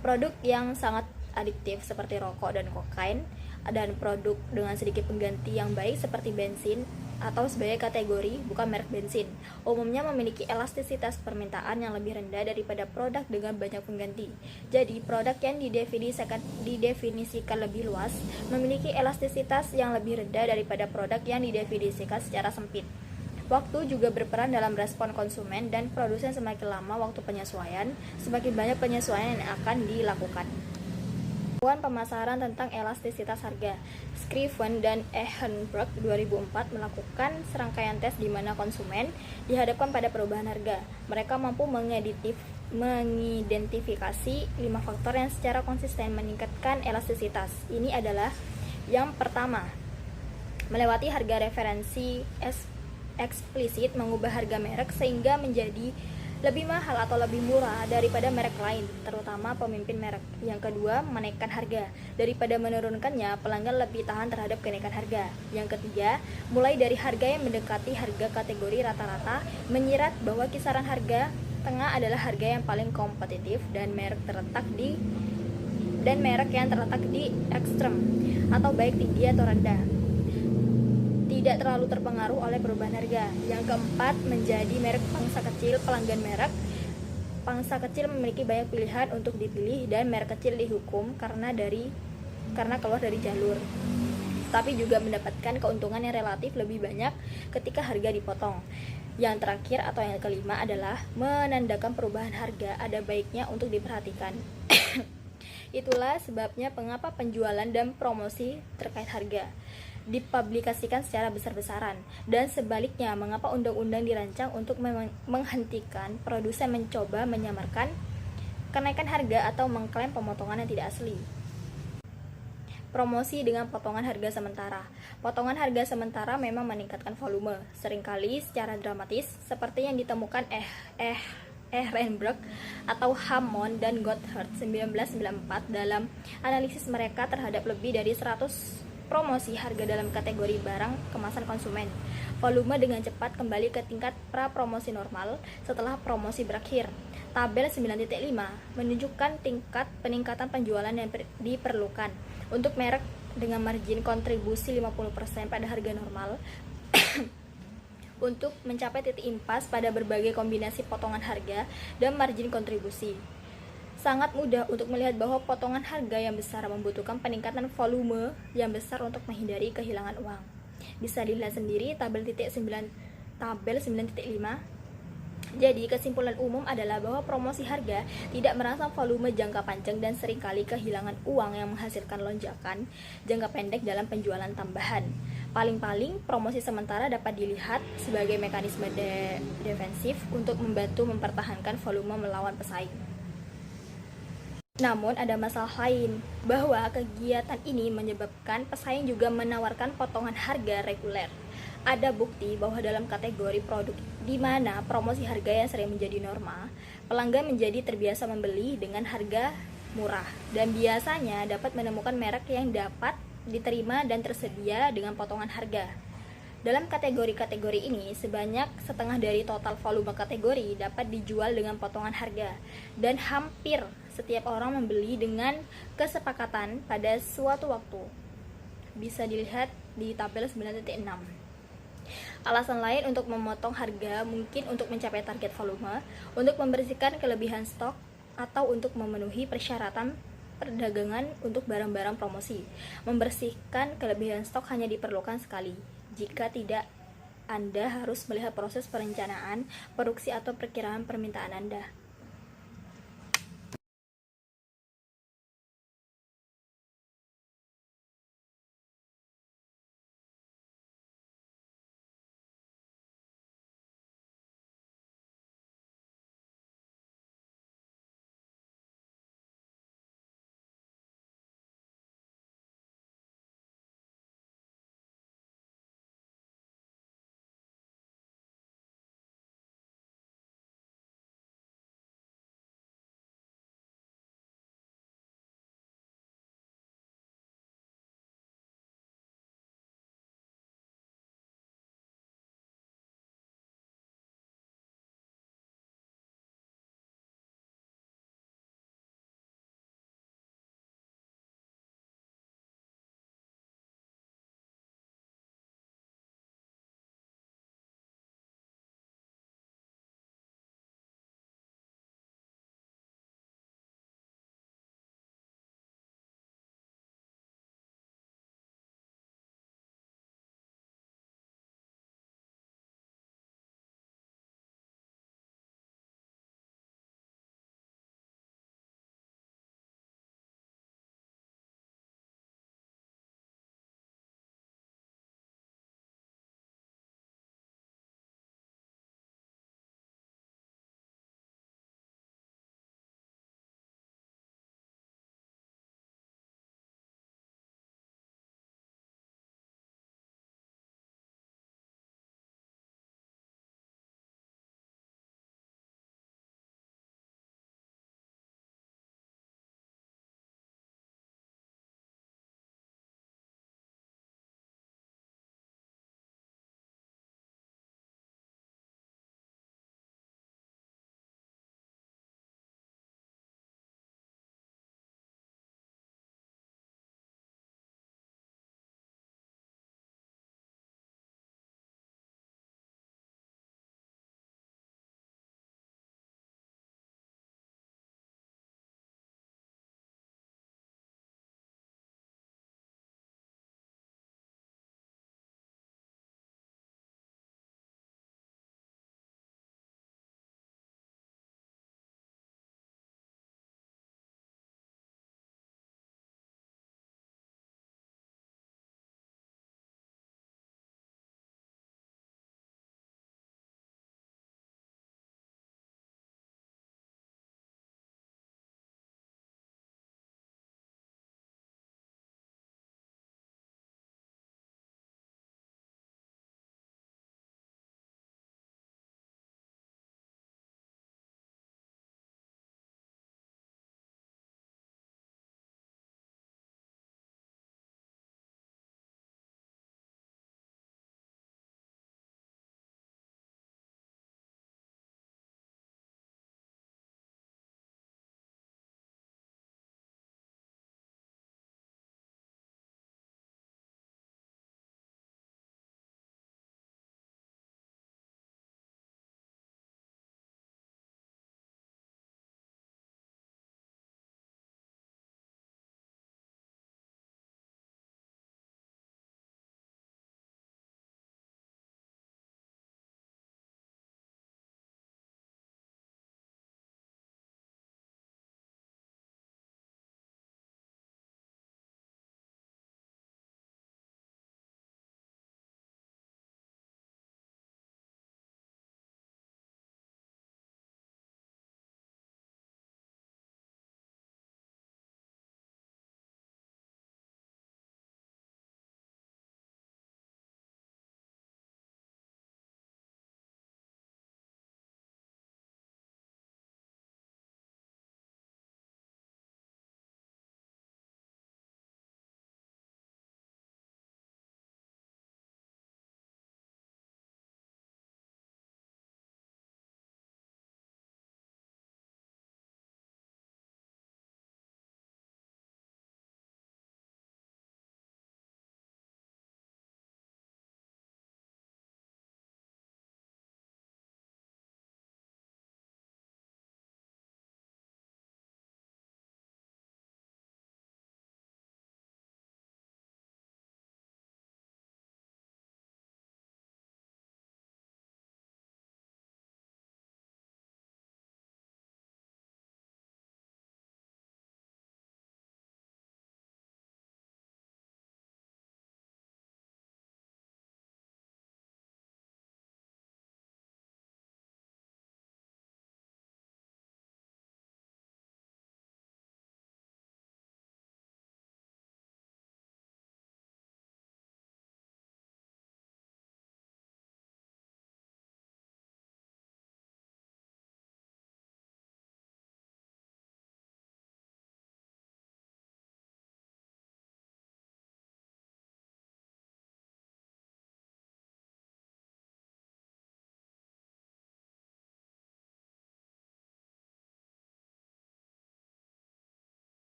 Produk yang sangat adiktif seperti rokok dan kokain dan produk dengan sedikit pengganti yang baik seperti bensin atau sebagai kategori bukan merek bensin umumnya memiliki elastisitas permintaan yang lebih rendah daripada produk dengan banyak pengganti. Jadi produk yang didefinisikan lebih luas memiliki elastisitas yang lebih rendah daripada produk yang didefinisikan secara sempit. Waktu juga berperan dalam respon konsumen dan produsen. Semakin lama waktu penyesuaian, semakin banyak penyesuaian yang akan dilakukan. Pemasaran tentang elastisitas harga. Scriven dan Ehrenberg 2004 melakukan serangkaian tes di mana konsumen dihadapkan pada perubahan harga. Mereka mampu mengidentifikasi 5 faktor yang secara konsisten meningkatkan elastisitas. Ini adalah yang pertama, melewati harga referensi eksplisit mengubah harga merek sehingga menjadi lebih mahal atau lebih murah daripada merek lain, terutama pemimpin merek. Yang kedua, menaikkan harga. Daripada menurunkannya, pelanggan lebih tahan terhadap kenaikan harga. Yang ketiga, mulai dari harga yang mendekati harga kategori rata-rata, menyirat bahwa kisaran harga tengah adalah harga yang paling kompetitif dan merek yang terletak di ekstrem atau baik tinggi atau rendah, tidak terlalu terpengaruh oleh perubahan harga. Yang keempat, menjadi merek pangsa kecil. Pelanggan merek pangsa kecil memiliki banyak pilihan untuk dipilih dan merek kecil dihukum karena keluar dari jalur, tapi juga mendapatkan keuntungan yang relatif lebih banyak ketika harga dipotong. Yang terakhir atau yang kelima adalah menandakan perubahan harga ada baiknya untuk diperhatikan. Itulah sebabnya mengapa penjualan dan promosi terkait harga dipublikasikan secara besar-besaran, dan sebaliknya mengapa undang-undang dirancang untuk menghentikan produsen mencoba menyamarkan kenaikan harga atau mengklaim pemotongan yang tidak asli. Promosi dengan potongan harga sementara. Potongan harga sementara memang meningkatkan volume, seringkali secara dramatis, seperti yang ditemukan Ehrenberg atau Hammond dan Goddard 1994 dalam analisis mereka terhadap lebih dari 100 promosi harga dalam kategori barang kemasan konsumen. Volume dengan cepat kembali ke tingkat pra-promosi normal setelah promosi berakhir. Tabel 9.5 menunjukkan tingkat peningkatan penjualan yang diperlukan untuk merek dengan margin kontribusi 50% pada harga normal untuk mencapai titik impas pada berbagai kombinasi potongan harga dan margin kontribusi. Sangat mudah untuk melihat bahwa potongan harga yang besar membutuhkan peningkatan volume yang besar untuk menghindari kehilangan uang. Bisa dilihat sendiri tabel 9.5. Jadi kesimpulan umum adalah bahwa promosi harga tidak merangsang volume jangka panjang dan seringkali kehilangan uang yang menghasilkan lonjakan jangka pendek dalam penjualan tambahan. Paling-paling promosi sementara dapat dilihat sebagai mekanisme defensif untuk membantu mempertahankan volume melawan pesaing. Namun ada masalah lain, bahwa kegiatan ini menyebabkan pesaing juga menawarkan potongan harga reguler. Ada bukti bahwa dalam kategori produk di mana promosi harga yang sering menjadi norma, pelanggan menjadi terbiasa membeli dengan harga murah dan biasanya dapat menemukan merek yang dapat diterima dan tersedia dengan potongan harga. Dalam kategori-kategori ini, sebanyak setengah dari total volume kategori dapat dijual dengan potongan harga dan hampir setiap orang membeli dengan kesepakatan pada suatu waktu. Bisa dilihat di tabel 9.6. Alasan lain untuk memotong harga mungkin untuk mencapai target volume, untuk membersihkan kelebihan stok, atau untuk memenuhi persyaratan perdagangan untuk barang-barang promosi. Membersihkan kelebihan stok hanya diperlukan sekali. Jika tidak, Anda harus melihat proses perencanaan, produksi atau perkiraan permintaan Anda.